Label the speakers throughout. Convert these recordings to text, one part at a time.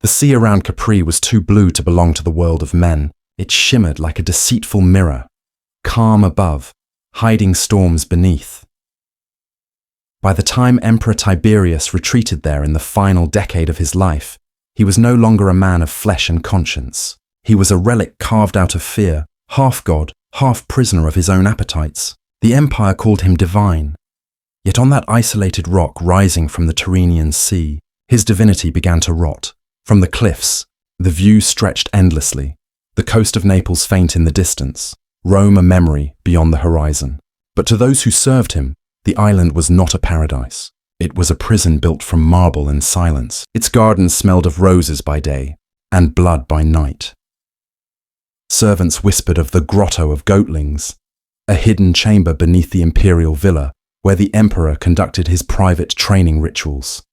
Speaker 1: The sea around Capri was too blue to belong to the world of men. It shimmered like a deceitful mirror, calm above, hiding storms beneath. By the time Emperor Tiberius retreated there in the final decade of his life, he was no longer a man of flesh and conscience. He was a relic carved out of fear, half god, half prisoner of his own appetites. The empire called him divine. Yet on that isolated rock rising from the Tyrrhenian Sea, his divinity began to rot. From the cliffs, the view stretched endlessly, the coast of Naples faint in the distance, Rome a memory beyond the horizon. But to those who served him, the island was not a paradise. It was a prison built from marble and silence. Its gardens smelled of roses by day and blood by night. Servants whispered of the Grotto of Goatlings, a hidden chamber beneath the imperial villa where the emperor conducted his private training rituals.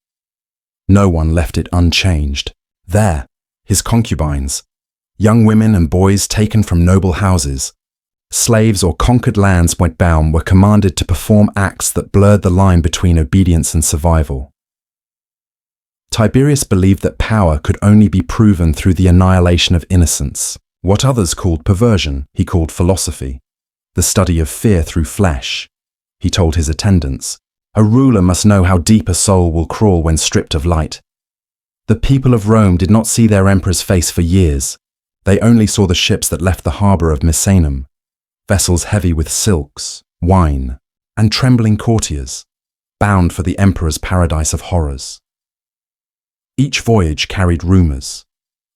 Speaker 1: No one left it unchanged. There, his concubines, young women and boys taken from noble houses, slaves or conquered lands went bound, were commanded to perform acts that blurred the line between obedience and survival. Tiberius believed that power could only be proven through the annihilation of innocence. What others called perversion, he called philosophy, the study of fear through flesh. He told his attendants, a ruler must know how deep a soul will crawl when stripped of light. The people of Rome did not see their emperor's face for years. They only saw the ships that left the harbour of Misenum, vessels heavy with silks, wine, and trembling courtiers, bound for the emperor's paradise of horrors. Each voyage carried rumours,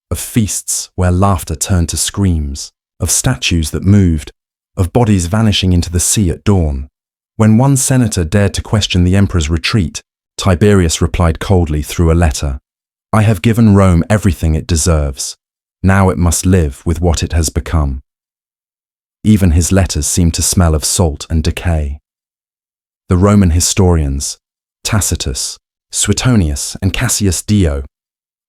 Speaker 1: of feasts where laughter turned to screams, of statues that moved, of bodies vanishing into the sea at dawn. When one senator dared to question the emperor's retreat, Tiberius replied coldly through a letter, I have given Rome everything it deserves. Now it must live with what it has become. Even his letters seemed to smell of salt and decay. The Roman historians, Tacitus, Suetonius, and Cassius Dio,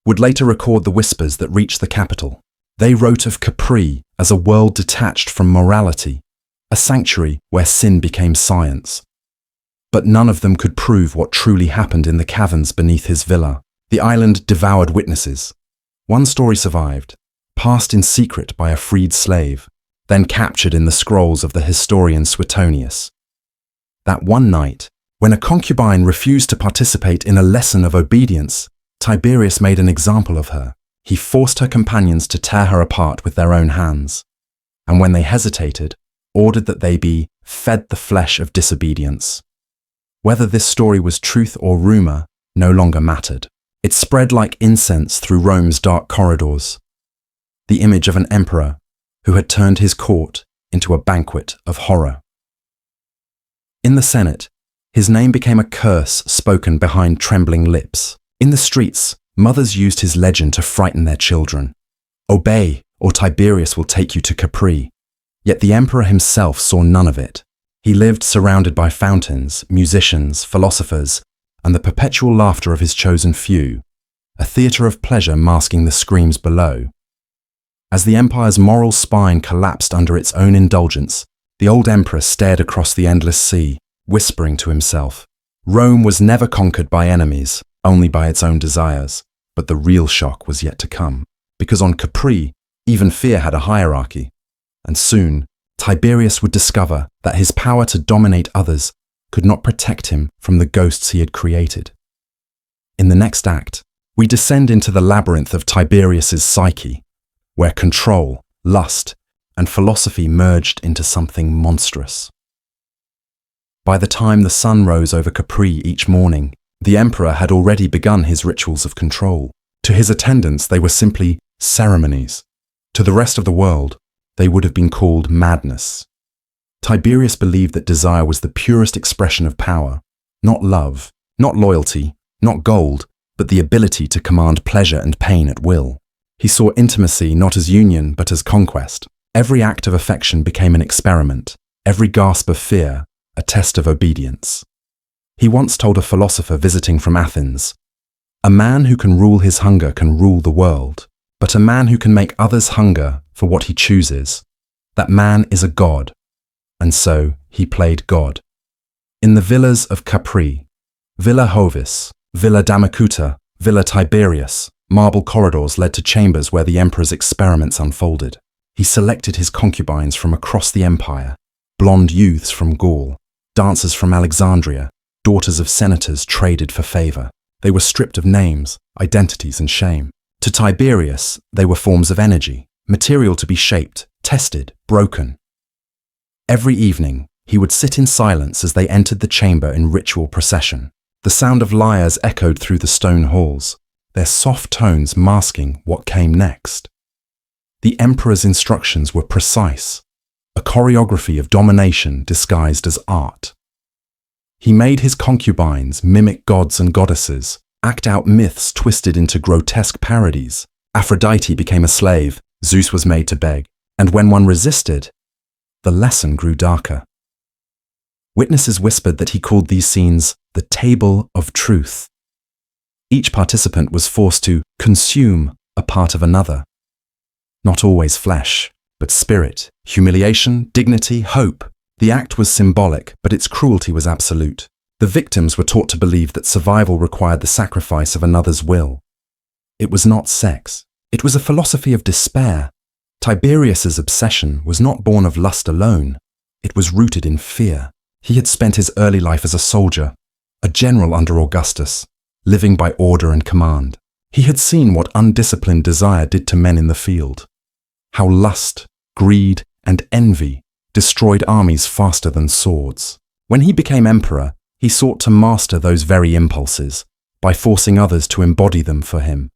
Speaker 1: would later record the whispers that reached the capital. They wrote of Capri as a world detached from morality, a sanctuary where sin became science. But none of them could prove what truly happened in the caverns beneath his villa. The island devoured witnesses. One story survived, passed in secret by a freed slave, then captured in the scrolls of the historian Suetonius. That one night, when a concubine refused to participate in a lesson of obedience, Tiberius made an example of her. He forced her companions to tear her apart with their own hands, and when they hesitated, ordered that they be fed the flesh of disobedience. Whether this story was truth or rumour no longer mattered. It spread like incense through Rome's dark corridors. The image of an emperor who had turned his court into a banquet of horror. In the Senate, his name became a curse spoken behind trembling lips. In the streets, mothers used his legend to frighten their children. Obey, or Tiberius will take you to Capri. Yet the emperor himself saw none of it. He lived surrounded by fountains, musicians, philosophers, and the perpetual laughter of his chosen few, a theatre of pleasure masking the screams below. As the empire's moral spine collapsed under its own indulgence, the old emperor stared across the endless sea, whispering to himself, Rome was never conquered by enemies, only by its own desires. But the real shock was yet to come, because on Capri, even fear had a hierarchy. And soon, Tiberius would discover that his power to dominate others could not protect him from the ghosts he had created. In the next act, we descend into the labyrinth of Tiberius's psyche, where control, lust, and philosophy merged into something monstrous. By the time the sun rose over Capri each morning, the emperor had already begun his rituals of control. To his attendants, they were simply ceremonies. To the rest of the world, they would have been called madness. Tiberius believed that desire was the purest expression of power, not love, not loyalty, not gold, but the ability to command pleasure and pain at will. He saw intimacy not as union, but as conquest. Every act of affection became an experiment, every gasp of fear, a test of obedience. He once told a philosopher visiting from Athens, "A man who can rule his hunger can rule the world, but a man who can make others hunger for what he chooses, that man is a god." And so he played God. In the villas of Capri, Villa Hovis, Villa Damacuta, Villa Tiberius, Marble corridors led to chambers where the emperor's experiments unfolded. He selected his concubines from across the empire, blonde youths from Gaul, dancers from Alexandria, daughters of senators traded for favor. They were stripped of names, identities, and shame. To Tiberius, they were forms of energy, material to be shaped, tested, broken. Every evening, he would sit in silence as they entered the chamber in ritual procession. The sound of lyres echoed through the stone halls, their soft tones masking what came next. The emperor's instructions were precise, a choreography of domination disguised as art. He made his concubines mimic gods and goddesses, act out myths twisted into grotesque parodies. Aphrodite became a slave, Zeus was made to beg, and when one resisted, the lesson grew darker. Witnesses whispered that he called these scenes the table of truth. Each participant was forced to consume a part of another. Not always flesh, but spirit, humiliation, dignity, hope. The act was symbolic, but its cruelty was absolute. The victims were taught to believe that survival required the sacrifice of another's will. It was not sex. It was a philosophy of despair. Tiberius's obsession was not born of lust alone. It was rooted in fear. He had spent his early life as a soldier, a general under Augustus, living by order and command. He had seen what undisciplined desire did to men in the field. How lust, greed, and envy destroyed armies faster than swords. When he became emperor, he sought to master those very impulses by forcing others to embody them for him.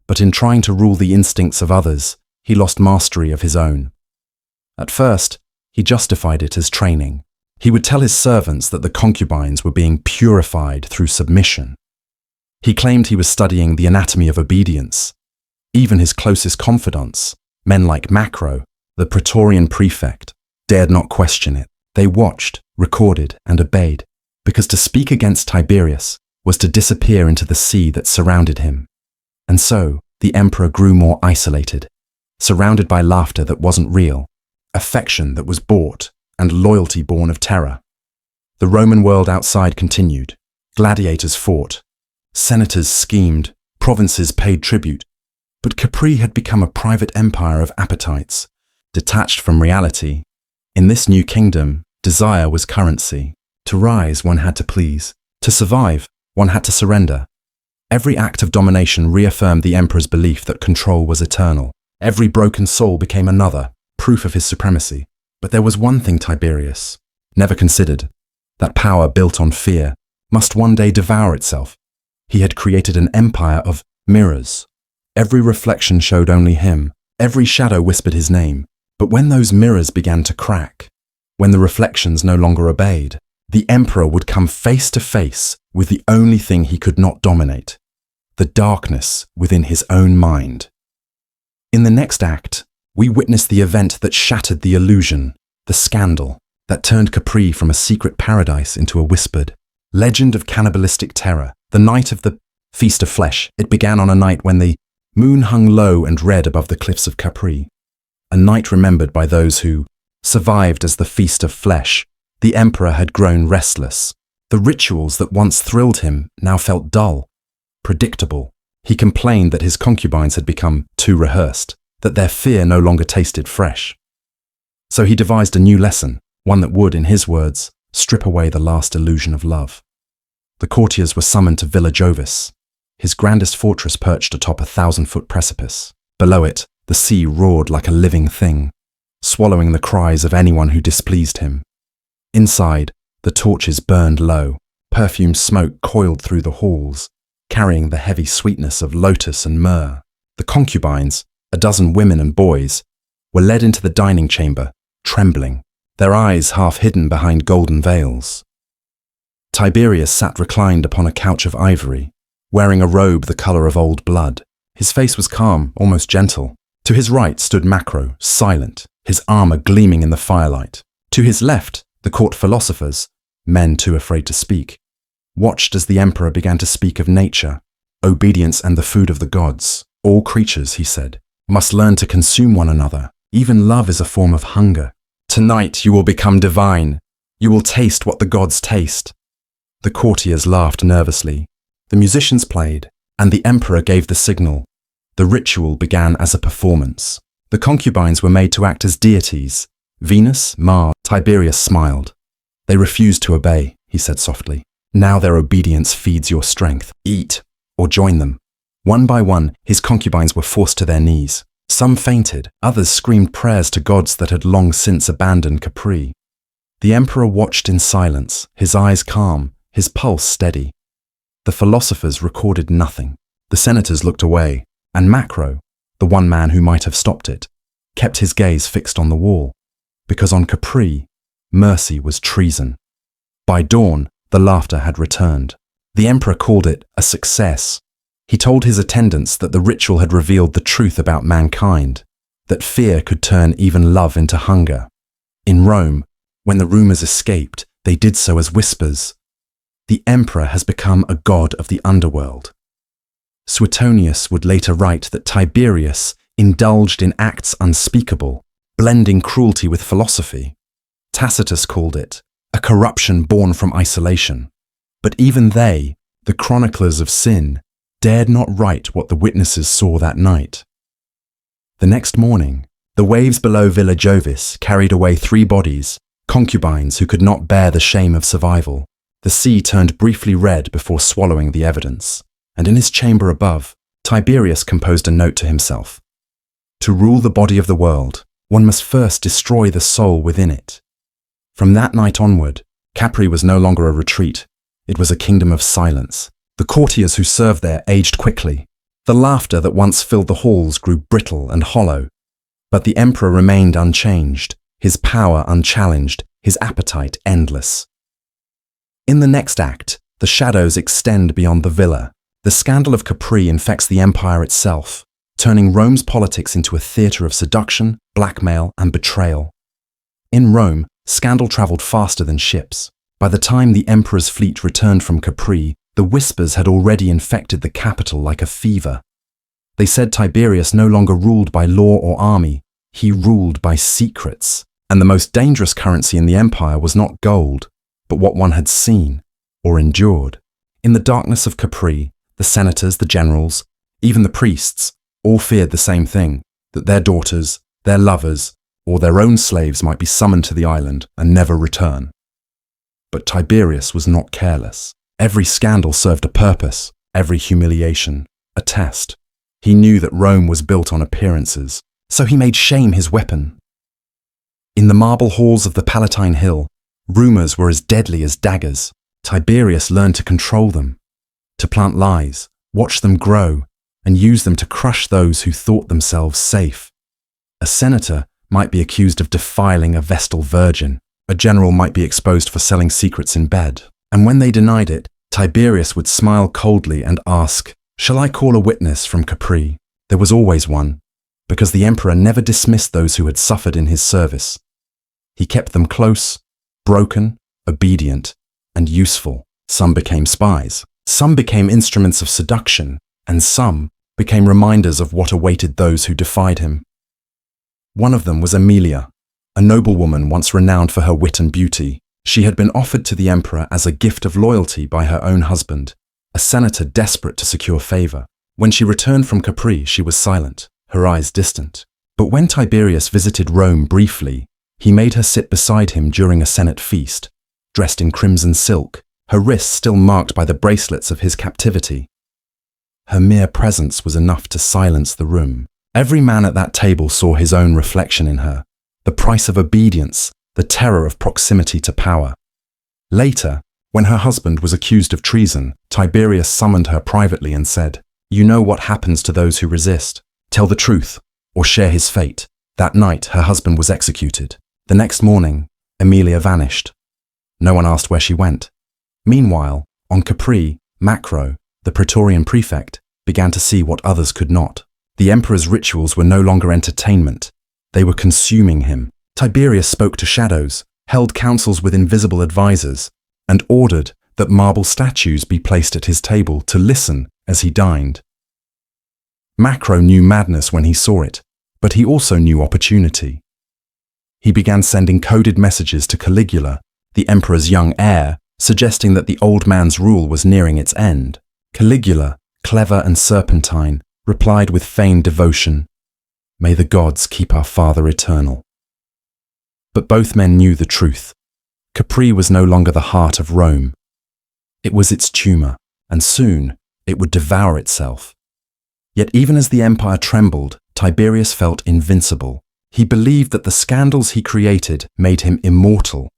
Speaker 1: But in trying to rule the instincts of others, he lost mastery of his own. At first, he justified it as training. He would tell his servants that the concubines were being purified through submission. He claimed he was studying the anatomy of obedience. Even his closest confidants, men like Macro, the Praetorian prefect, dared not question it. They watched, recorded, and obeyed, because to speak against Tiberius was to disappear into the sea that surrounded him. And so, the emperor grew more isolated, surrounded by laughter that wasn't real, affection that was bought, and loyalty born of terror. The Roman world outside continued. Gladiators fought. Senators schemed. Provinces paid tribute. But Capri had become a private empire of appetites, detached from reality. In this new kingdom, desire was currency. To rise, one had to please. To survive, one had to surrender. Every act of domination reaffirmed the emperor's belief that control was eternal. Every broken soul became another, proof of his supremacy. But there was one thing Tiberius never considered. That power built on fear must one day devour itself. He had created an empire of mirrors. Every reflection showed only him. Every shadow whispered his name. But when those mirrors began to crack, when the reflections no longer obeyed, the emperor would come face to face with the only thing he could not dominate, the darkness within his own mind. In the next act, we witness the event that shattered the illusion, the scandal that turned Capri from a secret paradise into a whispered legend of cannibalistic terror. The night of the Feast of Flesh. It began on a night when the moon hung low and red above the cliffs of Capri. A night remembered by those who survived as the Feast of Flesh. The emperor had grown restless. The rituals that once thrilled him now felt dull, predictable. He complained that his concubines had become too rehearsed, that their fear no longer tasted fresh. So he devised a new lesson, one that would, in his words, strip away the last illusion of love. The courtiers were summoned to Villa Jovis, his grandest fortress perched atop a 1,000-foot precipice. Below it, the sea roared like a living thing, swallowing the cries of anyone who displeased him. Inside, the torches burned low. Perfumed smoke coiled through the halls, carrying the heavy sweetness of lotus and myrrh. The concubines, a dozen women and boys, were led into the dining chamber, trembling, their eyes half hidden behind golden veils. Tiberius sat reclined upon a couch of ivory, wearing a robe the color of old blood. His face was calm, almost gentle. To his right stood Macro, silent, his armor gleaming in the firelight. To his left, the court philosophers, men too afraid to speak, watched as the emperor began to speak of nature, obedience and the food of the gods. All creatures, he said, must learn to consume one another. Even love is a form of hunger. Tonight you will become divine. You will taste what the gods taste. The courtiers laughed nervously. The musicians played. and the emperor gave the signal. The ritual began as a performance. The concubines were made to act as deities. Venus, Mars. Tiberius smiled. They refused to obey, he said softly. Now their obedience feeds your strength. Eat, or join them. One by one, his concubines were forced to their knees. Some fainted, others screamed prayers to gods that had long since abandoned Capri. The emperor watched in silence, his eyes calm, his pulse steady. The philosophers recorded nothing. The senators looked away, and Macro, the one man who might have stopped it, kept his gaze fixed on the wall. Because on Capri, mercy was treason. By dawn, the laughter had returned. The emperor called it a success. He told his attendants that the ritual had revealed the truth about mankind, that fear could turn even love into hunger. In Rome, when the rumors escaped, they did so as whispers. The emperor has become a god of the underworld. Suetonius would later write that Tiberius indulged in acts unspeakable, blending cruelty with philosophy. Tacitus called it a corruption born from isolation. But even they, the chroniclers of sin, dared not write what the witnesses saw that night. The next morning, the waves below Villa Jovis carried away 3 bodies, concubines who could not bear the shame of survival. The sea turned briefly red before swallowing the evidence, and in his chamber above, Tiberius composed a note to himself. To rule the body of the world, one must first destroy the soul within it. From that night onward, Capri was no longer a retreat. It was a kingdom of silence. The courtiers who served there aged quickly. The laughter that once filled the halls grew brittle and hollow. But the emperor remained unchanged, his power unchallenged, his appetite endless. In the next act, the shadows extend beyond the villa. The scandal of Capri infects the empire itself, turning Rome's politics into a theatre of seduction, blackmail, and betrayal. In Rome, scandal travelled faster than ships. By the time the emperor's fleet returned from Capri, the whispers had already infected the capital like a fever. They said Tiberius no longer ruled by law or army, he ruled by secrets. And the most dangerous currency in the empire was not gold, but what one had seen or endured. In the darkness of Capri, the senators, the generals, even the priests, all feared the same thing, that their daughters, their lovers, or their own slaves might be summoned to the island and never return. But Tiberius was not careless. Every scandal served a purpose, every humiliation a test. He knew that Rome was built on appearances, so he made shame his weapon. In the marble halls of the Palatine Hill, rumors were as deadly as daggers. Tiberius learned to control them, to plant lies, watch them grow, and use them to crush those who thought themselves safe. A senator might be accused of defiling a Vestal virgin. A general might be exposed for selling secrets in bed. And when they denied it, Tiberius would smile coldly and ask, "Shall I call a witness from Capri?" There was always one, because the emperor never dismissed those who had suffered in his service. He kept them close, broken, obedient, and useful. Some became spies, some became instruments of seduction, and some became reminders of what awaited those who defied him. One of them was Aemilia, a noblewoman once renowned for her wit and beauty. She had been offered to the emperor as a gift of loyalty by her own husband, a senator desperate to secure favor. When she returned from Capri, she was silent, her eyes distant. But when Tiberius visited Rome briefly, he made her sit beside him during a Senate feast, dressed in crimson silk, her wrists still marked by the bracelets of his captivity. Her mere presence was enough to silence the room. Every man at that table saw his own reflection in her, the price of obedience, the terror of proximity to power. Later, when her husband was accused of treason, Tiberius summoned her privately and said, "You know what happens to those who resist. Tell the truth, or share his fate." That night, her husband was executed. The next morning, Aemilia vanished. No one asked where she went. Meanwhile, on Capri, Macro, the Praetorian prefect, began to see what others could not. The emperor's rituals were no longer entertainment. They were consuming him. Tiberius spoke to shadows, held councils with invisible advisors, and ordered that marble statues be placed at his table to listen as he dined. Macro knew madness when he saw it, but he also knew opportunity. He began sending coded messages to Caligula, the emperor's young heir, suggesting that the old man's rule was nearing its end. Caligula, clever and serpentine, replied with feigned devotion, "May the gods keep our father eternal." But both men knew the truth. Capri was no longer the heart of Rome. It was its tumor, and soon it would devour itself. Yet even as the empire trembled, Tiberius felt invincible. He believed that the scandals he created made him immortal,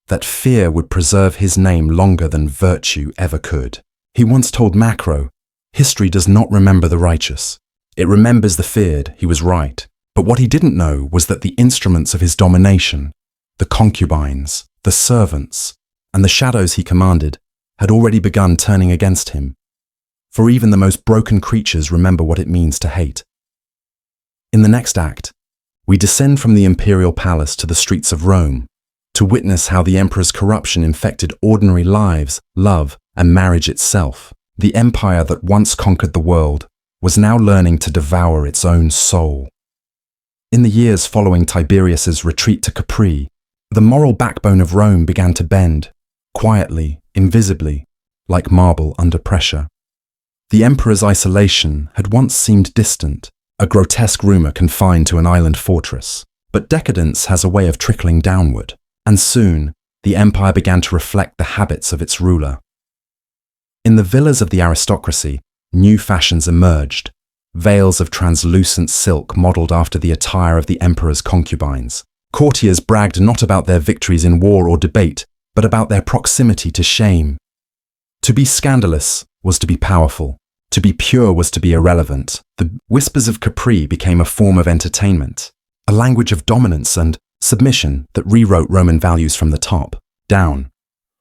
Speaker 1: that fear would preserve his name longer than virtue ever could. He once told Macro, "History does not remember the righteous. It remembers the feared." He was right. But what he didn't know was that the instruments of his domination, the concubines, the servants, and the shadows he commanded, had already begun turning against him. For even the most broken creatures remember what it means to hate. In the next act, we descend from the imperial palace to the streets of Rome, to witness how the emperor's corruption infected ordinary lives, love, and marriage itself. The empire that once conquered the world was now learning to devour its own soul. In the years following Tiberius's retreat to Capri, the moral backbone of Rome began to bend, quietly, invisibly, like marble under pressure. The emperor's isolation had once seemed distant, a grotesque rumor confined to an island fortress. But decadence has a way of trickling downward, and soon the empire began to reflect the habits of its ruler. In the villas of the aristocracy, new fashions emerged, veils of translucent silk modelled after the attire of the emperor's concubines. Courtiers bragged not about their victories in war or debate, but about their proximity to shame. To be scandalous was to be powerful. To be pure was to be irrelevant. The whispers of Capri became a form of entertainment, a language of dominance and submission that rewrote Roman values from the top down.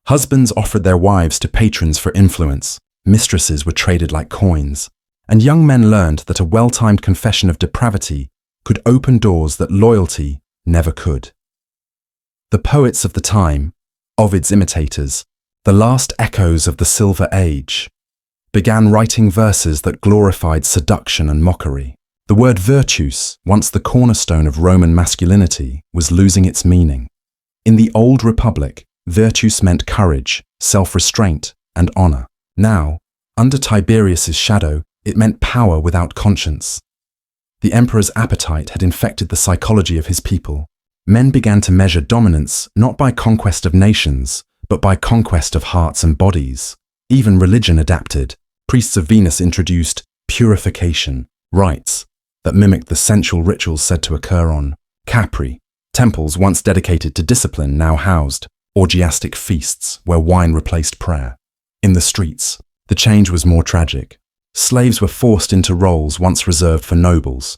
Speaker 1: Husbands offered their wives to patrons for influence, mistresses were traded like coins, and young men learned that a well-timed confession of depravity could open doors that loyalty never could. The poets of the time, Ovid's imitators, the last echoes of the Silver Age, began writing verses that glorified seduction and mockery. The word virtus, once the cornerstone of Roman masculinity, was losing its meaning. In the Old Republic, virtus meant courage, self-restraint, and honor. Now, under Tiberius's shadow, it meant power without conscience. The emperor's appetite had infected the psychology of his people. Men began to measure dominance not by conquest of nations, but by conquest of hearts and bodies. Even religion adapted. Priests of Venus introduced purification, rites that mimicked the sensual rituals said to occur on Capri. Temples once dedicated to discipline now housed orgiastic feasts where wine replaced prayer. In the streets, the change was more tragic. Slaves were forced into roles once reserved for nobles,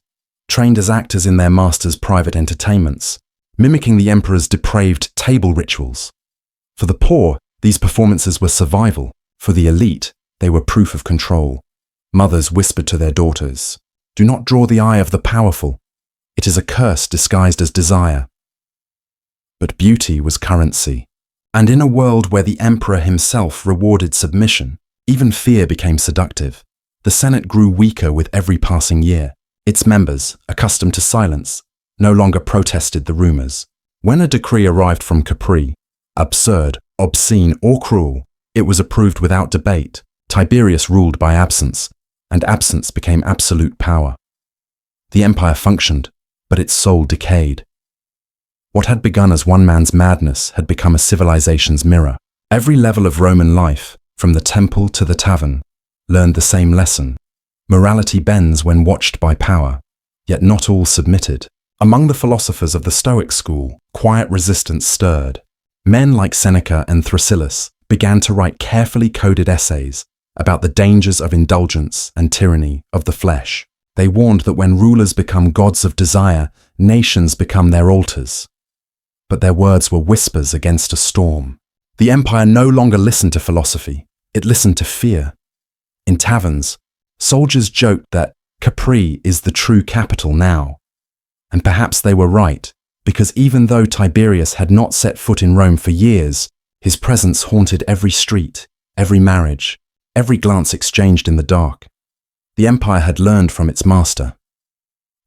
Speaker 1: trained as actors in their master's private entertainments, mimicking the emperor's depraved table rituals. For the poor, these performances were survival. For the elite, they were proof of control. Mothers whispered to their daughters, "Do not draw the eye of the powerful. It is a curse disguised as desire." But beauty was currency. And in a world where the emperor himself rewarded submission, even fear became seductive. The Senate grew weaker with every passing year. Its members, accustomed to silence, no longer protested the rumors. When a decree arrived from Capri, absurd, obscene, or cruel, it was approved without debate. Tiberius ruled by absence, and absence became absolute power. The empire functioned, but its soul decayed. What had begun as one man's madness had become a civilization's mirror. Every level of Roman life, from the temple to the tavern, learned the same lesson. Morality bends when watched by power, yet not all submitted. Among the philosophers of the Stoic school, quiet resistance stirred. Men like Seneca and Thrasyllus began to write carefully coded essays about the dangers of indulgence and tyranny of the flesh. They warned that when rulers become gods of desire, nations become their altars. But their words were whispers against a storm. The empire no longer listened to philosophy, it listened to fear. In taverns, soldiers joked that Capri is the true capital now. And perhaps they were right, because even though Tiberius had not set foot in Rome for years, his presence haunted every street, every marriage, every glance exchanged in the dark. The empire had learned from its master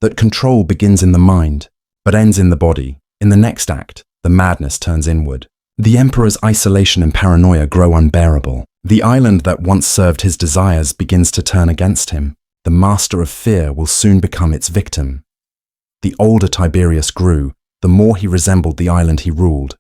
Speaker 1: that control begins in the mind, but ends in the body. In the next act, the madness turns inward. The emperor's isolation and paranoia grow unbearable. The island that once served his desires begins to turn against him. The master of fear will soon become its victim. The older Tiberius grew, the more he resembled the island he ruled,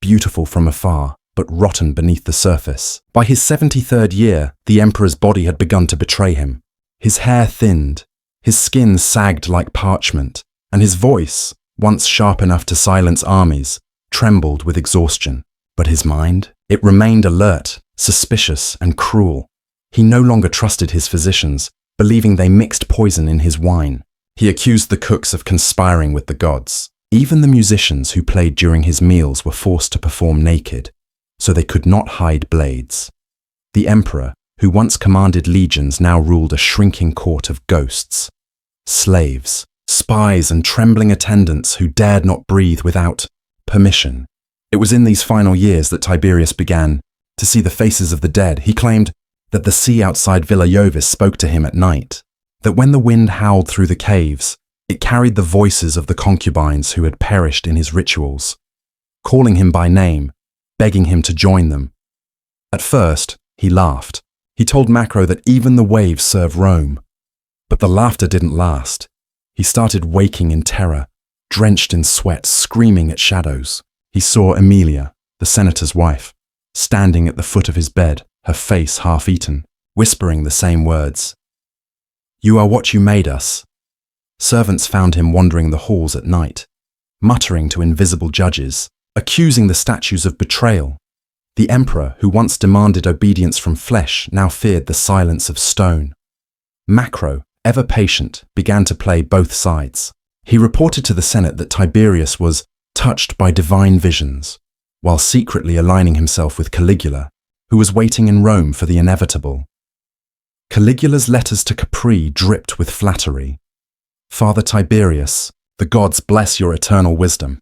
Speaker 1: beautiful from afar, but rotten beneath the surface. By his 73rd year, the emperor's body had begun to betray him. His hair thinned, his skin sagged like parchment, and his voice, once sharp enough to silence armies, trembled with exhaustion. But his mind? It remained alert, suspicious, and cruel. He no longer trusted his physicians, believing they mixed poison in his wine. He accused the cooks of conspiring with the gods. Even the musicians who played during his meals were forced to perform naked, so they could not hide blades. The emperor, who once commanded legions, now ruled a shrinking court of ghosts. Slaves, spies, and trembling attendants who dared not breathe without permission. It was in these final years that Tiberius began to see the faces of the dead. He claimed that the sea outside Villa Jovis spoke to him at night, that when the wind howled through the caves, it carried the voices of the concubines who had perished in his rituals, calling him by name, begging him to join them. At first, he laughed. He told Macro that even the waves serve Rome. But the laughter didn't last. He started waking in terror, drenched in sweat, screaming at shadows. He saw Emilia, the senator's wife, standing at the foot of his bed, her face half-eaten, whispering the same words. "You are what you made us." Servants found him wandering the halls at night, muttering to invisible judges, accusing the statues of betrayal. The emperor, who once demanded obedience from flesh, now feared the silence of stone. Macro, ever patient, began to play both sides. He reported to the Senate that Tiberius was touched by divine visions, while secretly aligning himself with Caligula, who was waiting in Rome for the inevitable. Caligula's letters to Capri dripped with flattery. "Father Tiberius, the gods bless your eternal wisdom."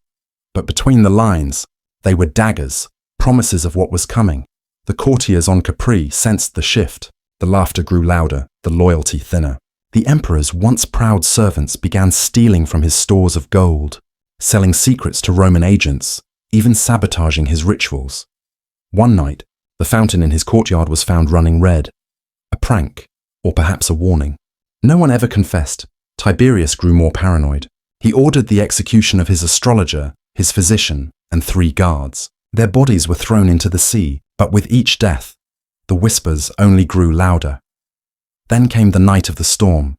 Speaker 1: But between the lines, they were daggers, promises of what was coming. The courtiers on Capri sensed the shift. The laughter grew louder, the loyalty thinner. The emperor's once proud servants began stealing from his stores of gold, selling secrets to Roman agents, even sabotaging his rituals. One night, the fountain in his courtyard was found running red. A prank, or perhaps a warning. No one ever confessed. Tiberius grew more paranoid. He ordered the execution of his astrologer, his physician, and 3 guards. Their bodies were thrown into the sea, but with each death, the whispers only grew louder. Then came the night of the storm.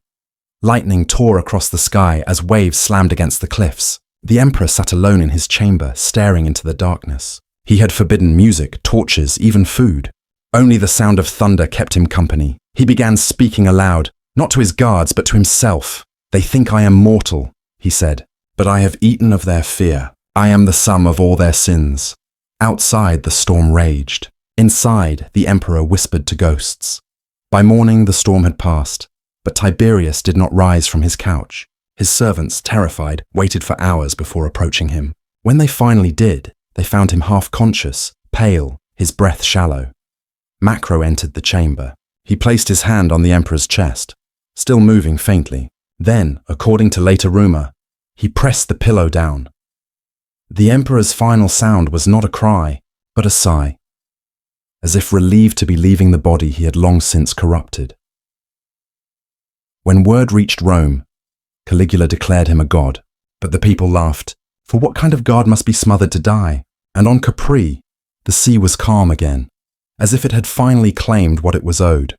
Speaker 1: Lightning tore across the sky as waves slammed against the cliffs. The emperor sat alone in his chamber, staring into the darkness. He had forbidden music, torches, even food. Only the sound of thunder kept him company. He began speaking aloud, not to his guards, but to himself. "They think I am mortal," he said, "but I have eaten of their fear. I am the sum of all their sins." Outside, the storm raged. Inside, the emperor whispered to ghosts. By morning, the storm had passed, but Tiberius did not rise from his couch. His servants, terrified, waited for hours before approaching him. When they finally did, they found him half-conscious, pale, his breath shallow. Macro entered the chamber. He placed his hand on the emperor's chest, still moving faintly. Then, according to later rumor, he pressed the pillow down. The emperor's final sound was not a cry, but a sigh, as if relieved to be leaving the body he had long since corrupted. When word reached Rome, Caligula declared him a god, but the people laughed, for what kind of god must be smothered to die? And on Capri, the sea was calm again, as if it had finally claimed what it was owed.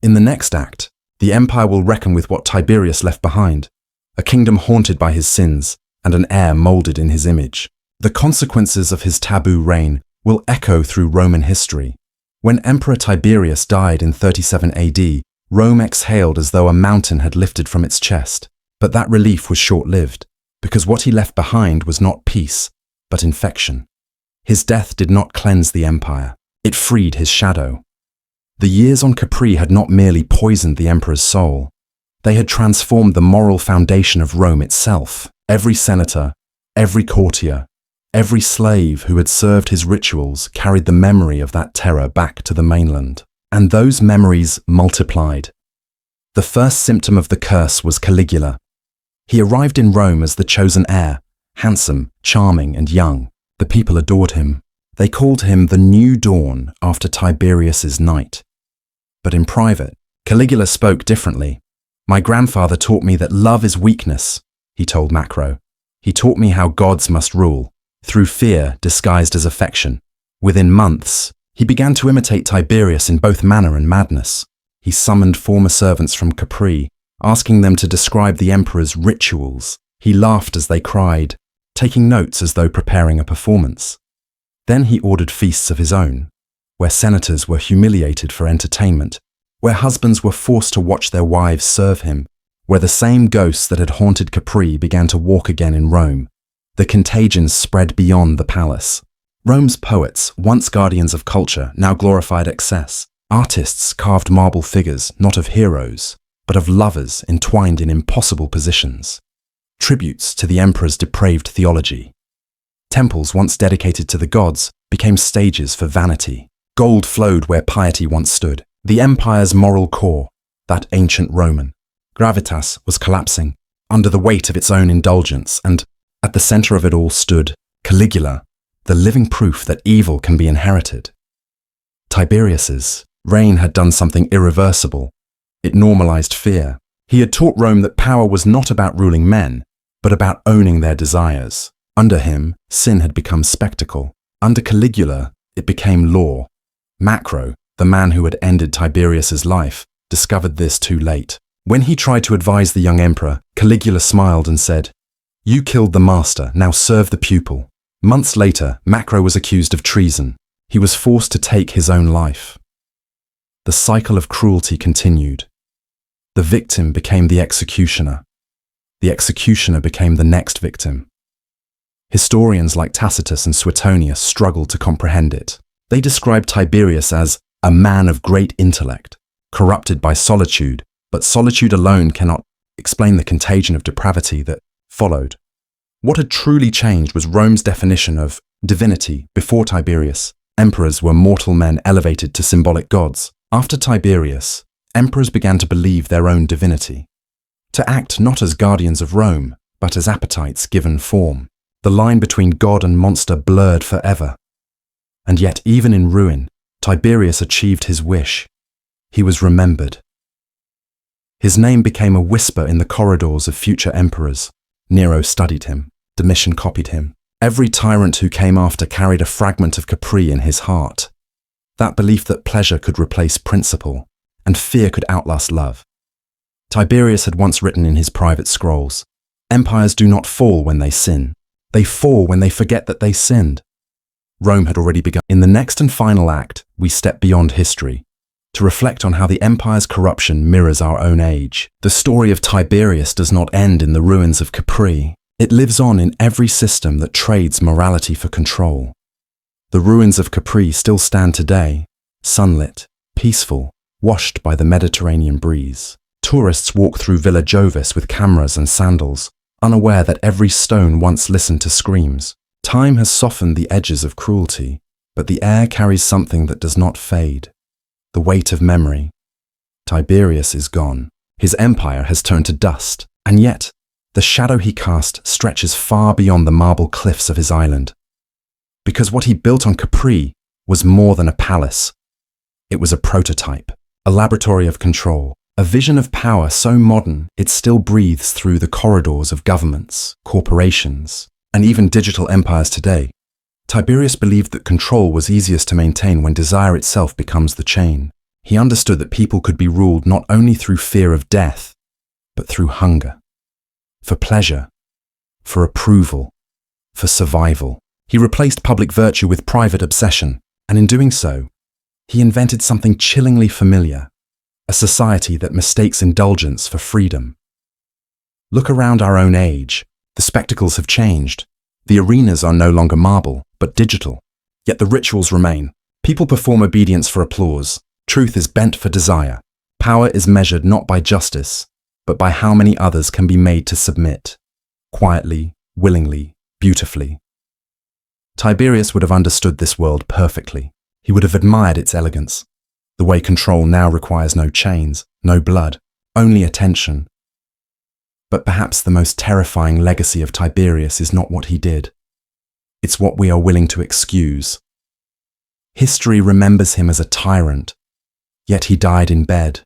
Speaker 1: In the next act, the empire will reckon with what Tiberius left behind, a kingdom haunted by his sins and an heir molded in his image. The consequences of his taboo reign will echo through Roman history. When Emperor Tiberius died in 37 AD, Rome exhaled as though a mountain had lifted from its chest. But that relief was short-lived, because what he left behind was not peace, but infection. His death did not cleanse the empire. It freed his shadow. The years on Capri had not merely poisoned the emperor's soul. They had transformed the moral foundation of Rome itself. Every senator, every courtier, every slave who had served his rituals carried the memory of that terror back to the mainland. And those memories multiplied. The first symptom of the curse was Caligula. He arrived in Rome as the chosen heir, handsome, charming, and young. The people adored him. They called him the New Dawn after Tiberius's night. But in private, Caligula spoke differently. "My grandfather taught me that love is weakness," he told Macro. "He taught me how gods must rule, through fear disguised as affection." Within months, he began to imitate Tiberius in both manner and madness. He summoned former servants from Capri, asking them to describe the emperor's rituals. He laughed as they cried, taking notes as though preparing a performance. Then he ordered feasts of his own, where senators were humiliated for entertainment, where husbands were forced to watch their wives serve him, where the same ghosts that had haunted Capri began to walk again in Rome. The contagion spread beyond the palace. Rome's poets, once guardians of culture, now glorified excess. Artists carved marble figures, not of heroes, but of lovers entwined in impossible positions. Tributes to the emperor's depraved theology. Temples once dedicated to the gods became stages for vanity. Gold flowed where piety once stood. The empire's moral core, that ancient Roman, gravitas, was collapsing under the weight of its own indulgence, and at the center of it all stood Caligula, the living proof that evil can be inherited. Tiberius's reign had done something irreversible. It normalized fear. He had taught Rome that power was not about ruling men, but about owning their desires. Under him, sin had become spectacle. Under Caligula, it became law. Macro, the man who had ended Tiberius's life, discovered this too late. When he tried to advise the young emperor, Caligula smiled and said, "You killed the master, now serve the pupil." Months later, Macro was accused of treason. He was forced to take his own life. The cycle of cruelty continued. The victim became the executioner. The executioner became the next victim. Historians like Tacitus and Suetonius struggled to comprehend it. They described Tiberius as a man of great intellect, corrupted by solitude, but solitude alone cannot explain the contagion of depravity that followed. What had truly changed was Rome's definition of divinity. Before Tiberius, emperors were mortal men elevated to symbolic gods. After Tiberius, emperors began to believe their own divinity, to act not as guardians of Rome, but as appetites given form. The line between god and monster blurred forever. And yet, even in ruin, Tiberius achieved his wish. He was remembered. His name became a whisper in the corridors of future emperors. Nero studied him. Domitian copied him. Every tyrant who came after carried a fragment of Capri in his heart. That belief that pleasure could replace principle, and fear could outlast love. Tiberius had once written in his private scrolls, "Empires do not fall when they sin. They fall when they forget that they sinned." Rome had already begun. In the next and final act, we step beyond history, to reflect on how the empire's corruption mirrors our own age. The story of Tiberius does not end in the ruins of Capri. It lives on in every system that trades morality for control. The ruins of Capri still stand today, sunlit, peaceful, washed by the Mediterranean breeze. Tourists walk through Villa Jovis with cameras and sandals, unaware that every stone once listened to screams. Time has softened the edges of cruelty, but the air carries something that does not fade. The weight of memory. Tiberius is gone. His empire has turned to dust, and yet the shadow he cast stretches far beyond the marble cliffs of his island. Because what he built on Capri was more than a palace. It was a prototype, a laboratory of control, a vision of power so modern it still breathes through the corridors of governments, corporations, and even digital empires today. Tiberius believed that control was easiest to maintain when desire itself becomes the chain. He understood that people could be ruled not only through fear of death, but through hunger, for pleasure, for approval, for survival. He replaced public virtue with private obsession, and in doing so, he invented something chillingly familiar, a society that mistakes indulgence for freedom. Look around our own age. The spectacles have changed. The arenas are no longer marble, but digital. Yet the rituals remain. People perform obedience for applause. Truth is bent for desire. Power is measured not by justice, but by how many others can be made to submit. Quietly, willingly, beautifully. Tiberius would have understood this world perfectly. He would have admired its elegance. The way control now requires no chains, no blood, only attention. But perhaps the most terrifying legacy of Tiberius is not what he did. It's what we are willing to excuse. History remembers him as a tyrant, yet he died in bed.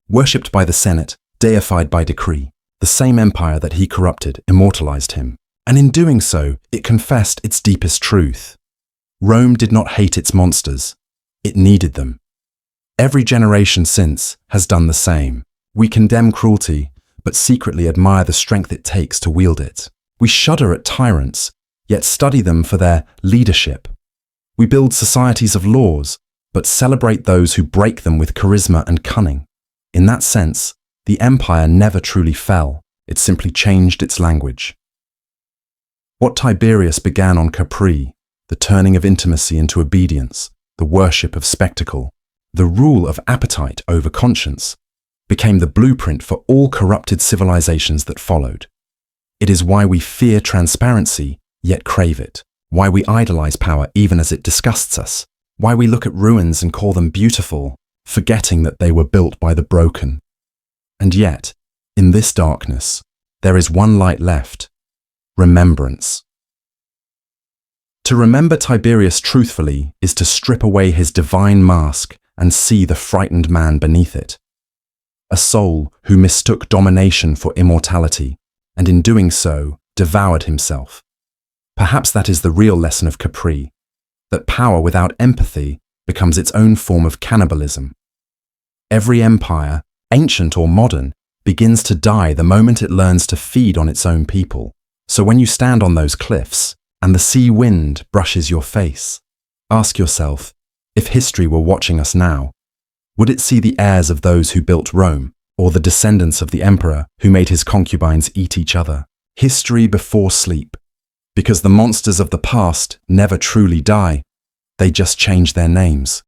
Speaker 1: Worshipped by the Senate, deified by decree, the same empire that he corrupted immortalized him, and in doing so, it confessed its deepest truth. Rome did not hate its monsters, it needed them. Every generation since has done the same. We condemn cruelty, but secretly admire the strength it takes to wield it. We shudder at tyrants, yet study them for their leadership. We build societies of laws, but celebrate those who break them with charisma and cunning. In that sense, the empire never truly fell, it simply changed its language. What Tiberius began on Capri, the turning of intimacy into obedience, the worship of spectacle, the rule of appetite over conscience, became the blueprint for all corrupted civilizations that followed. It is why we fear transparency, yet crave it, why we idolize power even as it disgusts us, why we look at ruins and call them beautiful, forgetting that they were built by the broken. And yet, in this darkness, there is one light left: remembrance. To remember Tiberius truthfully is to strip away his divine mask and see the frightened man beneath it. A soul who mistook domination for immortality, and in doing so, devoured himself. Perhaps that is the real lesson of Capri, that power without empathy becomes its own form of cannibalism. Every empire, ancient or modern, begins to die the moment it learns to feed on its own people. So when you stand on those cliffs, and the sea wind brushes your face, ask yourself, if history were watching us now, would it see the heirs of those who built Rome, or the descendants of the emperor who made his concubines eat each other? History before sleep. Because the monsters of the past never truly die, they just change their names.